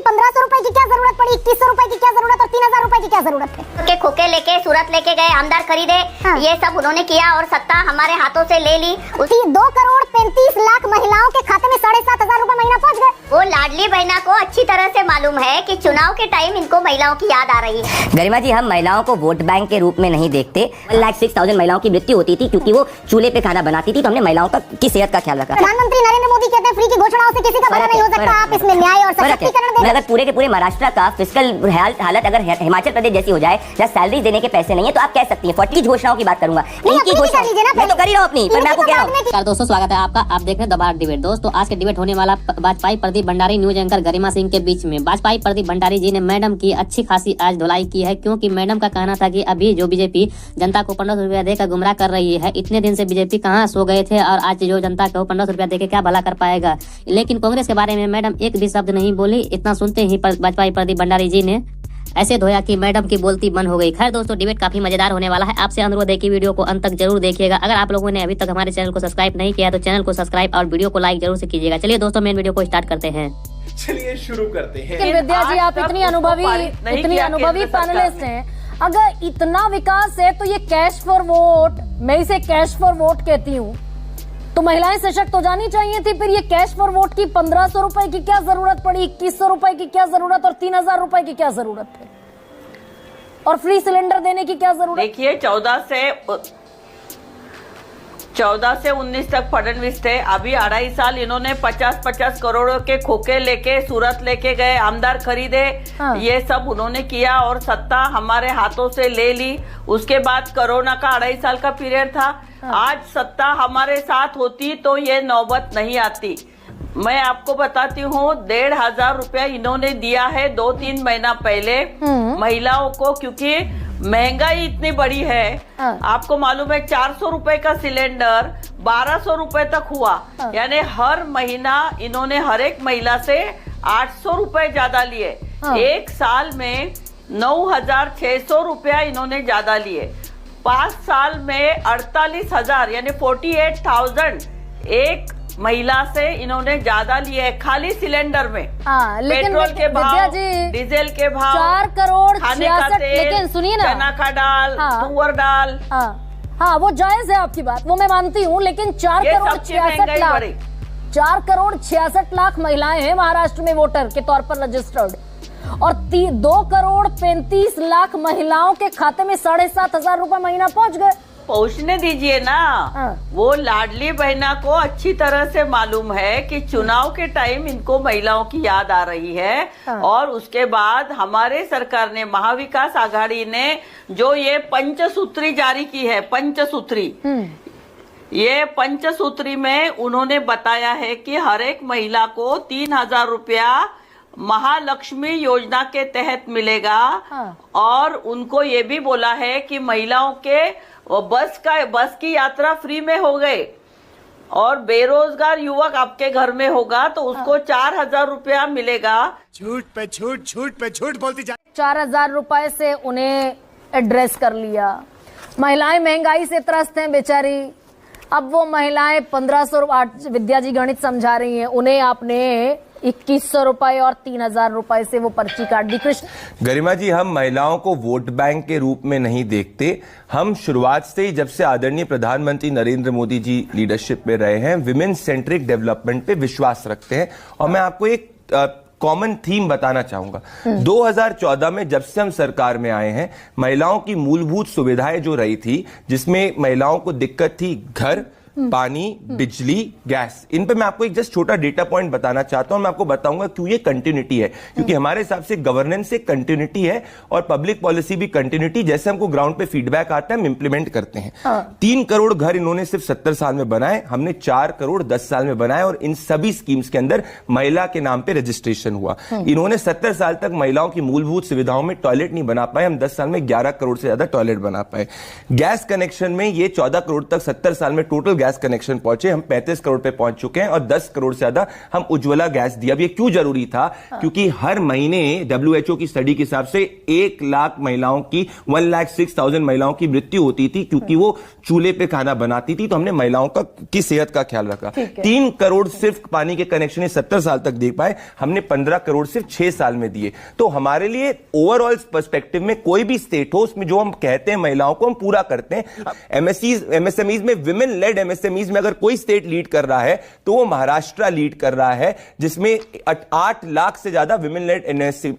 1500 रुपए की क्या जरूरत पड़ी, 2100 रुपए की क्या जरूरत और 3000 रुपए की क्या जरूरत है? के खोखे लेके सूरत लेके गए, आमदार खरीदे, ये सब उन्होंने किया और सत्ता हमारे हाथों से ले ली। 2 करोड़ 35 लाख महिलाओं के खाते में 7,500 रुपए महीना पहुंच गए। वो लाडली बहना को अच्छी तरह से मालूम है कि चुनाव के टाइम इनको महिलाओं की याद आ रही है। गरिमा जी, हम महिलाओं को वोट बैंक के रूप में नहीं देखते। 1,06,000 महिलाओं की मृत्यु होती थी क्योंकि वो चूल्हे पे खाना बनाती थी, तो हमने महिलाओं की सेहत का ख्याल रखा। प्रधानमंत्री नरेंद्र मोदी कहते हैं फ्री की घोषणाओं से किसी का भला नहीं हो सकता, आप इसमें न्याय और सशक्तिकरण दें। अगर पूरे के पूरे महाराष्ट्र का फिस्कल हालत अगर हिमाचल प्रदेश जैसी हो जाए, जहाँ सैलरी देने के पैसे नहीं है, तो आप कह सकती हैं 40 घोषणाओं की बात करूंगा। इनकी घोषणा मैं तो कर ही रहा हूं अपनी, पर मैं आपको कह रहा हूं। दोस्तों, स्वागत है आपका। आप देख रहे हैं द भारत डिबेट। दोस्तों, आज के डिबेट होने वाला वाजपेयी प्रदीप भंडारी न्यूज एंकर गरिमा सिंह के बीच में। वाजपेयी प्रदीप भंडारी जी ने मैडम की अच्छी खासी आज धुलाई की है, क्योंकि मैडम का कहना था कि अभी जो बीजेपी जनता को 1500 रुपया देकर गुमराह कर रही है, इतने दिन से बीजेपी कहाँ सो गए थे और आज जो जनता को 1500 रुपया देकर क्या भला कर पाएगा। लेकिन कांग्रेस के बारे में मैडम एक भी शब्द नहीं बोली। इतना सुनते ही वाजपेयी प्रदीप भंडारी जी ने ऐसे धोया कि मैडम की बोलती बंद हो गई। खैर दोस्तों, डिबेट काफी मजेदार होने वाला है। आपसे अनुरोध है कि वीडियो को अंत तक जरूर देखिएगा। अगर आप लोगों ने अभी तक हमारे चैनल को सब्सक्राइब नहीं किया तो चैनल को सब्सक्राइब और वीडियो को लाइक जरूर से कीजिएगा। चलिए दोस्तों, मेन वीडियो को स्टार्ट करते हैं। चलिए शुरू करते हैं। लेकिन विद्या जी, आप इतनी अनुभवी पैनलिस्ट हैं, अगर इतना विकास है तो ये कैश फॉर वोट, मैं इसे कैश फॉर वोट कहती हूँ, तो महिलाएं सशक्त हो जानी चाहिए थी। फिर ये कैश फॉर वोट की 1500 रुपए की क्या जरूरत पड़ी, 2100 रुपए की क्या जरूरत और 3000 रुपए की क्या जरूरत है, और फ्री सिलेंडर देने की क्या जरूरत? देखिए, 14 से 19 तक फडणवीस थे। अभी 2.5 साल इन्होंने 50-50 करोड़ के खोखे लेके सूरत लेके गए, आमदार खरीदे, ये सब उन्होंने किया और सत्ता हमारे हाथों से ले ली। उसके बाद कोरोना का 2.5 साल का पीरियड था। आज सत्ता हमारे साथ होती तो ये नौबत नहीं आती। मैं आपको बताती हूँ, 1,500 रुपया इन्होंने दिया है 2-3 महीना पहले महिलाओं को, क्योंकि महंगाई इतनी बड़ी है। आपको मालूम है 400 रुपए का सिलेंडर 1200 रुपए तक हुआ, यानी हर महीना इन्होंने हर एक महिला से 800 रुपए ज्यादा लिए। एक साल में 9,600 रुपया इन्होंने ज्यादा लिए। 5 साल में 48,000 यानी 48,000 एक महिला से इन्होंने ज्यादा लिए खाली सिलेंडर में। लेकिन पेट्रोल के भाव, जी, डीजल के भाव, 4 करोड़ खाने का 66, तेल, लेकिन सुनिए ना, चना का दाल, तुअर दाल, हाँ वो जायज है आपकी बात, वो मैं मानती हूँ, लेकिन 4 करोड़ 66 लाख 4 करोड़ 66 लाख महिलाएं हैं महाराष्ट्र में वोटर के तौर पर रजिस्टर्ड, और 2 करोड़ 35 लाख महिलाओं के खाते में 7,500 रुपए महीना पहुंच गए। पहुंचने दीजिए ना। वो लाडली बहना को अच्छी तरह से मालूम है कि चुनाव के टाइम इनको महिलाओं की याद आ रही है। और उसके बाद हमारे सरकार ने, महाविकास आघाड़ी ने जो ये पंचसूत्री जारी की है, पंचसूत्री, ये पंचसूत्री में उन्होंने बताया है कि हर एक महिला को 3,000 रुपया महालक्ष्मी योजना के तहत मिलेगा। और उनको ये भी बोला है कि महिलाओं के बस की यात्रा फ्री में हो गए, और बेरोजगार युवक आपके घर में होगा तो उसको 4,000 रुपया मिलेगा। छूट पे छूट बोलती जा। 4,000 रुपए से उन्हें एड्रेस कर लिया। महिलाएं महंगाई से त्रस्त हैं बेचारी। अब वो महिलाएं 1500, विद्या जी गणित समझा रही हैं, उन्हें आपने 2100 रुपए और 3,000 रुपए से वो पर्ची काट दी। कृष्ण गरिमा जी, हम महिलाओं को वोट बैंक के रूप में नहीं देखते। हम शुरुआत से ही, जब से आदरणीय प्रधानमंत्री नरेंद्र मोदी जी लीडरशिप में रहे हैं, विमेन सेंट्रिक डेवलपमेंट पे विश्वास रखते हैं। और मैं आपको एक कॉमन थीम बताना चाहूंगा। 2014 में जब से हम सरकार में आए हैं, महिलाओं की मूलभूत सुविधाएं जो रही थी, जिसमें महिलाओं को दिक्कत थी घर, पानी, बिजली, गैस, इन पे मैं आपको एक जस्ट छोटा डेटा पॉइंट बताना चाहता हूं। मैं आपको बताऊंगा क्यों ये कंटिन्यूटी है, क्योंकि हमारे हिसाब से गवर्नेंस एक कंटिन्यूटी है और पब्लिक पॉलिसी भी कंटिन्यूटी। जैसे हमको ग्राउंड पे फीडबैक आता है, हम इंप्लीमेंट करते हैं। 3 करोड़ घर इन्होंने सिर्फ 70 साल में बनाए, हमने 4 करोड़ 10 साल में बनाए, और इन सभी स्कीम्स के अंदर महिला के नाम पे रजिस्ट्रेशन हुआ। इन्होंने 70 साल तक महिलाओं की मूलभूत सुविधाओं में टॉयलेट नहीं बना पाए, हम 10 साल में 11 करोड़ से ज्यादा टॉयलेट बना पाए। गैस कनेक्शन में ये 14 करोड़ तक 70 साल में टोटल गैस कनेक्शन पहुंचे, हम 35 करोड़ पे पहुंच चुके हैं और 10 करोड़ से ज्यादा हम उज्ज्वला गैस दिया। अब ये क्यों जरूरी था? क्योंकि हर महीने WHO की स्टडी के हिसाब से 1 लाख महिलाओं की 1,06,000 महिलाओं की मृत्यु होती थी क्योंकि वो चूल्हे पे खाना बनाती थी। तो हमने महिलाओं की सेहत का ख्याल रखा। 3 करोड़ सिर्फ पानी के कनेक्शन 70 साल तक दे पाए, हमने 15 करोड़ सिर्फ 6 साल में दिए। तो हमारे लिए ओवरऑल पर्सपेक्टिव में कोई भी स्टेट हो उसमें जो हम कहते हैं महिलाओं को हम पूरा करते हैं। MSMEs में विमेन लेड MSMEs में अगर कोई स्टेट लीड कर रहा है तो वो महाराष्ट्र लीड कर रहा है, जिसमें 8 लाख से ज्यादा विमेन लेड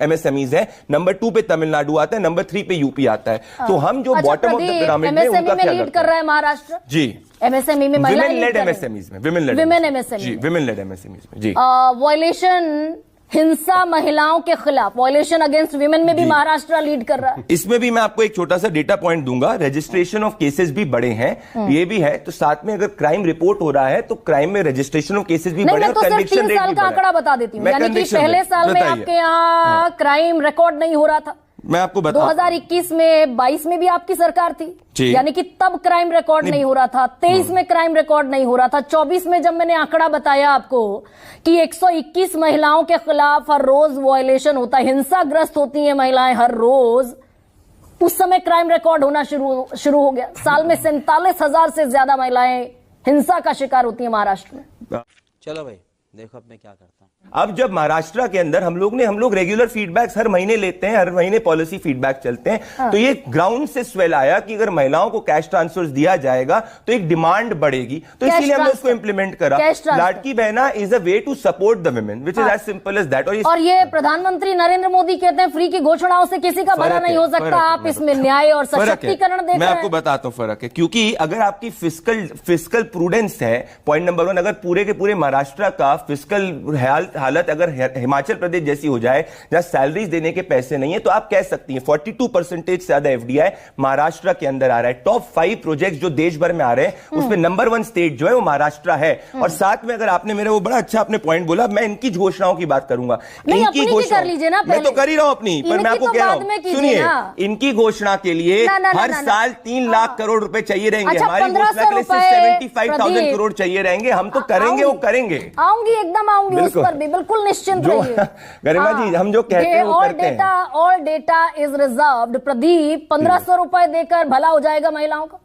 MSMEs है। नंबर 2 पे तमिलनाडु आता है, नंबर 3 पे यूपी आता है। तो हम जो बॉटम ऑफ द पिरामिड में उनका ख्याल लीड कर रहा है महाराष्ट्र जी। MSME में महिला विमेन लेड MSMEs में, विमेन लेड MSMEs जी, विमेन लेड MSMEs में जी। वॉयलेशन, हिंसा महिलाओं के खिलाफ, वॉयलेशन अगेंस्ट विमेन में भी महाराष्ट्र लीड कर रहा है। इसमें भी मैं आपको एक छोटा सा डेटा पॉइंट दूंगा। रजिस्ट्रेशन ऑफ केसेस भी बड़े हैं, ये भी है। तो साथ में अगर क्राइम रिपोर्ट हो रहा है तो क्राइम में रजिस्ट्रेशन ऑफ केसेस भी बड़े हैं। तो सिर्फ 3 साल का आंकड़ा बता देती हूँ, यानी कि पहले साल में आपके यहाँ क्राइम रिकॉर्ड नहीं हो रहा था। मैं आपको बता 2021 में 22 में भी आपकी सरकार थी, यानी कि तब क्राइम रिकॉर्ड नहीं हो रहा था। 23 में क्राइम रिकॉर्ड नहीं हो रहा था। 24 में जब मैंने आंकड़ा बताया आपको कि 121 महिलाओं के खिलाफ हर रोज वॉयलेशन होता है, हिंसाग्रस्त होती हैं महिलाएं हर रोज, उस समय क्राइम रिकॉर्ड होना शुरू हो गया। साल में 47,000 से ज्यादा महिलाएं हिंसा का शिकार होती है महाराष्ट्र में। चलो भाई देखो अब मैं क्या करता हूँ। अब जब महाराष्ट्र के अंदर हम लोग रेगुलर फीडबैक्स हर महीने लेते हैं, हर महीने पॉलिसी फीडबैक चलते हैं। तो ये ग्राउंड से स्वेल आया कि अगर महिलाओं को कैश ट्रांसफर्स दिया जाएगा तो एक डिमांड बढ़ेगी, तो इसीलिए हमने उसको इंप्लीमेंट करा। Ladki Bahna is a way to support the women, which is as simple as that. और ये प्रधानमंत्री नरेंद्र मोदी कहते हैं फ्री की घोषणाओं से किसी का भला नहीं हो सकता, आप इसमें न्याय और सशक्तिकरण देख रहे हैं। मैं आपको बताता हूं फर्क है, क्योंकि अगर आपकी फिस्कल प्रूडेंस है, पॉइंट नंबर 1, अगर पूरे के पूरे महाराष्ट्र का फिस्कल हालत अगर हिमाचल प्रदेश जैसी हो जाए जहां सैलरीज देने के पैसे नहीं है, तो आप कह सकती हैं 42% से ज्यादा FDI महाराष्ट्र के अंदर आ रहा है। टॉप 5 प्रोजेक्ट्स जो देश भर में आ रहे हैं उसमें नंबर 1 स्टेट जो है वो महाराष्ट्र है। और साथ में अगर आपने मेरे वो बड़ा अच्छा आपने पॉइंट बोला, मैं इनकी घोषणाओं की बात करूंगा। इनकी घोषणा मैं तो कर ही रहा हूं अपनी, पर मैं आपको कह रहा हूं सुनिए, इनकी घोषणा के लिए हर साल 3 लाख करोड़ रुपए चाहिए रहेंगे। हमारी घोषणा के लिए 75,000 करोड़ चाहिए रहेंगे। हम तो करेंगे, वो करेंगे, आऊंगी, एकदम आऊंगी उस पर भी, बिल्कुल निश्चिंत रहिए। गरिमा जी, हम जो कहते हैं वो करते हैं। All data is reserved. Pradeep, 1500 रुपए देकर भला हो जाएगा महिलाओं का?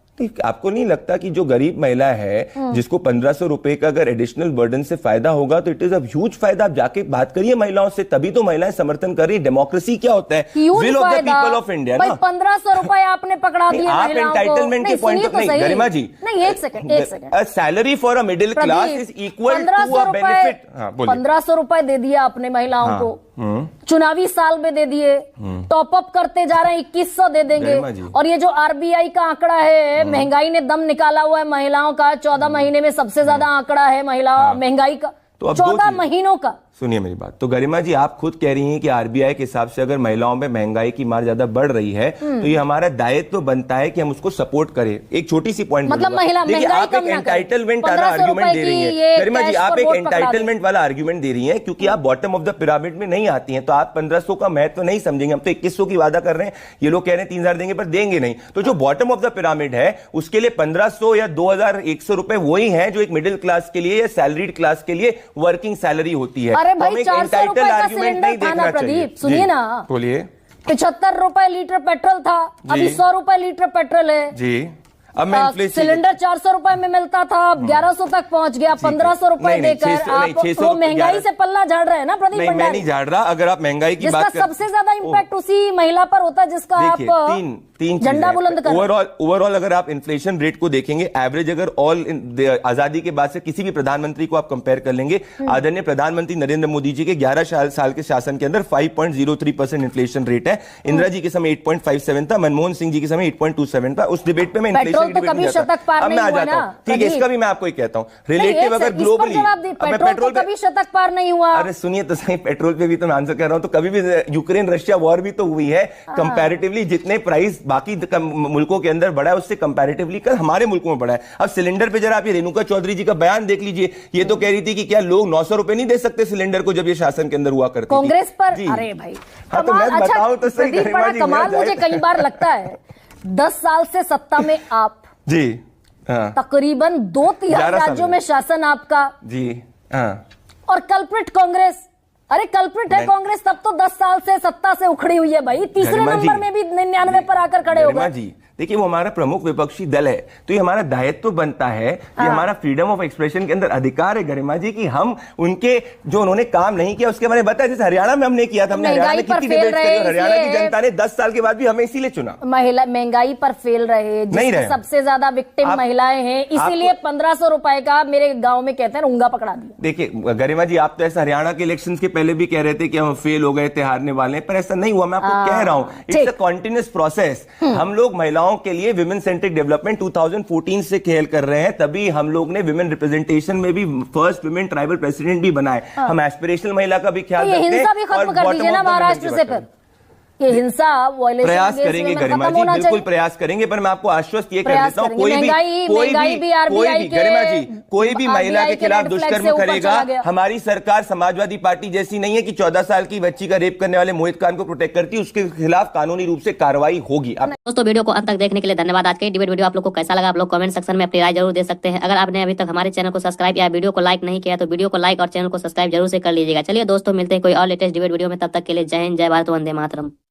आपको नहीं लगता कि जो गरीब महिला है जिसको 1500 रुपए का अगर एडिशनल बर्डन से फायदा होगा तो इट इज अ ह्यूज फायदा। आप जाके बात करिए महिलाओं से, तभी तो महिलाएं समर्थन कर रही है। डेमोक्रेसी क्या होता है? Will of the people of India ना। 1500 रुपए आपने पकड़ा दिए आप एंटाइटलमेंट के पॉइंट ऑफ नहीं, गरिमा जी, नहीं, एक second. A salary for a middle class is equal to a benefit. 1500 रुपए दे दिया आपने महिलाओं को, चुनावी साल में दे दिए, टॉप अप करते जा रहे हैं, 2100 दे देंगे। और ये जो RBI का आंकड़ा है, महंगाई ने दम निकाला हुआ है महिलाओं का, 14 महीने में सबसे ज्यादा आंकड़ा है महिला महंगाई का, तो 14 महीनों का। सुनिए मेरी बात, तो गरिमा जी आप खुद कह रही हैं कि RBI के हिसाब से अगर महिलाओं में महंगाई की मार ज्यादा बढ़ रही है तो ये हमारा दायित्व तो बनता है कि हम उसको सपोर्ट करें। एक छोटी सी पॉइंट, मतलब महिला देखिए आप एक एंटाइटलमेंट वाला आर्ग्यूमेंट दे रही है गरिमा जी, आप एक एंटाइटलमेंट वाला आर्ग्यूमेंट दे रही है क्योंकि आप बॉटम ऑफ द पिरामिड में नहीं आती हैं, तो आप 1500 का महत्व नहीं समझेंगे। हम तो 2100 की वादा कर रहे हैं, ये लोग कह रहे हैं 3000 देंगे पर देंगे नहीं। तो जो बॉटम ऑफ द पिरामिड है उसके लिए 1500 या 2100 रुपए वही है जो एक मिडिल क्लास के लिए या सैलरीड क्लास के लिए वर्किंग सैलरी होती है। अरे भाई, 400 रुपए का सिलेंडर था ना प्रदीप, सुनिए ना, बोलिए। 75 रुपए लीटर पेट्रोल था, अभी 100 रुपए लीटर पेट्रोल है जी। अब मैं इन्फ्लेशन, सिलेंडर 400 रुपए में मिलता था, अब 1100 तक पहुंच गया। 1500 रुपए देकर आप वो महंगाई से पल्ला झाड़ रहे हैं ना प्रदीप भंडारी? मैं नहीं झाड़ रहा। अगर आप महंगाई की बात जिसका सबसे ज्यादा इम्पैक्ट उसी महिला पर होता है जिसका आप तीन झंडा बुलंद कर। ओवरऑल अगर आप इन्फ्लेशन रेट को देखेंगे, एवरेज अगर ऑल आजादी के बाद से किसी भी प्रधानमंत्री को आप कंपेयर कर लेंगे, आदरणीय प्रधानमंत्री नरेंद्र मोदी जी के 11 साल के शासन के अंदर 5.03% इन्फ्लेशन रेट है। इंदिरा जी के समय 8.57 था, मनमोहन सिंह जी के समय 8.27 था। उस डिबेट पे मैं इन्फ्लेशन तो कभी शतक पार नहीं हुआ ना। ठीक है, इसका भी मैं आपको एक कहता हूं, रिलेटिव अगर ग्लोबली पेट्रोल पे कभी शतक पार नहीं हुआ। अरे सुनिए तो सही, पेट्रोल पे भी तो मैं आंसर कर रहा हूं। तो कभी भी यूक्रेन रशिया वॉर भी तो हुई है, कंपैरेटिवली जितने प्राइस बाकी मुल्कों के अंदर बढ़ा है उससे कंपैरेटिवली कल हमारे मुल्कों में बढ़ा है। अब सिलेंडर पे जरा आप ये रेणुका चौधरी जी का बयान देख लीजिए, ये तो कह रही थी कि क्या लोग 900 रुपए नहीं दे सकते सिलेंडर को जब ये शासन के अंदर हुआ करती थी कांग्रेस पर। अरे भाई, हाँ तो मैं बताऊं तो सही, बड़ा कमाल मुझे कई बार लगता है, 10 साल से सत्ता में आप जी, हाँ। तकरीबन 2 तिहाई 11 साल राज्यों में। में शासन आपका, जी हाँ। और कल्प्रिट कांग्रेस। अरे कल्प्रिट है कांग्रेस, तब तो 10 साल से सत्ता से उखड़ी हुई है भाई, तीसरे गरिमा जी, नंबर में भी 99 पर आकर खड़े हो गरिमा गए। जी देखिए, वो हमारा प्रमुख विपक्षी दल है, तो ये हमारा दायित्व बनता है, ये हमारा फ्रीडम ऑफ एक्सप्रेशन के अंदर अधिकार है गरिमा जी, कि हम उनके जो उन्होंने काम नहीं किया उसके बारे में बताया। जैसे हरियाणा में हमने किया था, हमने हरियाणा में कितनी डिबेट करी और हरियाणा की जनता ने 10 साल के बाद भी हमें इसीलिए चुना। महिला महंगाई पर फेल रहे, नहीं रहे। सबसे ज्यादा विक्टिम महिलाएं हैं, इसीलिए 1500 रुपए का मेरे गांव में कहते हैं उंगा पकड़ा दिया। देखिए गरिमा जी, आप तो ऐसा हरियाणा के इलेक्शंस के पहले भी कह रहे थे कि हम फेल हो गए थे, हारने वाले हैं, पर ऐसा नहीं हुआ। मैं आपको कह रहा हूं, इट्स अ कॉन्टिन्यूस प्रोसेस। हम लोग महिलाओं के लिए विमेन सेंट्रिक डेवलपमेंट 2014 से खेल कर रहे हैं, तभी हम लोग ने विमेन रिप्रेजेंटेशन में भी फर्स्ट विमेन ट्राइबल प्रेसिडेंट भी बनाए। हम एस्पिरेशनल महिला का भी ख्याल रखते हैं। ये हिंसा भी खत्म कर दीजिए ना महाराष्ट्र से, फिर ये हिंसा प्रयास करेंगे गरिमा जी, बिल्कुल प्रयास करेंगे, पर मैं आपको आश्वस्त ये कर देता हूं, कोई भी गरिमा जी, कोई भी महिला के खिलाफ दुष्कर्म करेगा, हमारी सरकार समाजवादी पार्टी जैसी नहीं है कि 14 साल की बच्ची का रेप करने वाले मोहित खान को प्रोटेक्ट करती है, उसके खिलाफ कानूनी रूप से कार्रवाई होगी। दोस्तों वीडियो को अंत तक देखने के लिए धन्यवाद। आज के डिबेट वीडियो आप लोग को कैसा लगा, आप लोग कमेंट सेक्शन में अपनी राय जरूर दे सकते हैं। अगर आपने अभी तक हमारे चैनल को सब्सक्राइब या वीडियो को लाइक नहीं किया तो वीडियो को लाइक और चैनल को सब्सक्राइब जरूर से कर लीजिएगा। चलिए दोस्तों, मिलते हैं कोई और लेटेस्ट डिबेट वीडियो में, तब तक के लिए जय हिंद, जय भारत, वंदे मातरम।